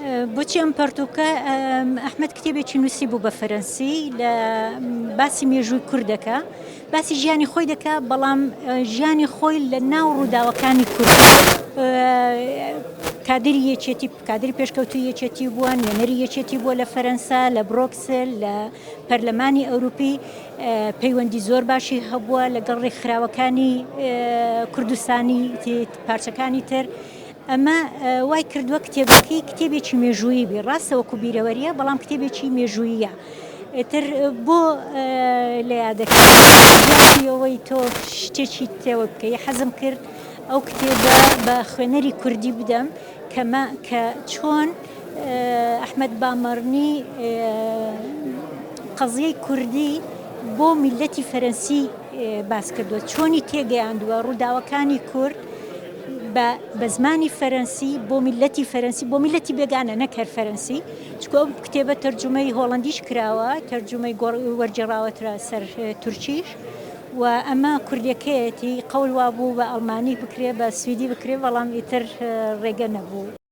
بۆچی ئەم پەرتووکە ئەحمەد کتێبێکی نووسی بوو بە فەرەنسی لە باسی مێژووی کوردەکە باسی ژیانی خۆی دەکا بەڵام ژیانی خۆی لە ناو ڕووداوەکانی کورد کادری یەکێتی کادری پێشکەوتوی یەکێتی بووە نوێنەری یەکێتی بووە لە فەرەنسا لە برۆکسل لە پەرلەمانی ئەوروپی پەیوەندی زۆر باشی هەبووە لەگەڵ ڕێکخراوەکانی کوردستانی پارچەکانی تر ئەمە وای کردووە کتێبەکەی کتێبێکی مێژوویی بێ ڕاستە وەکو بیرەوەریە بەڵام کتێبێکی مێژووییە تر بۆ لە یادەکەی تۆ شتێکی تێوە بکەی حەزم کرد ئەو کتێبە بە خوێنەری کوردی بدەم کە چۆن ئەحمەد بامەڕنی قەزیەی کوردی بۆ میلەتی فەرەنسی باس کردووە چۆنی تێگەیاندووە ڕووداوەکانی کورد بە زمانی فەرەنسی بۆ میلەتی فەرەنسی بۆ میلەتی بێگانە نەکەر فەرەنسی چکۆ ئەو کتێبە تەرجومەی هۆڵەندیش کراوە تەرجومەی وەرجێڕاوەترە سەر تورکیش و ئەمە کوردیەکەیەتی قەول وابوو بە ئەڵمانی بکرێ بە سویدی بکرێ بەڵام ئیتر ڕێگە نەبوو.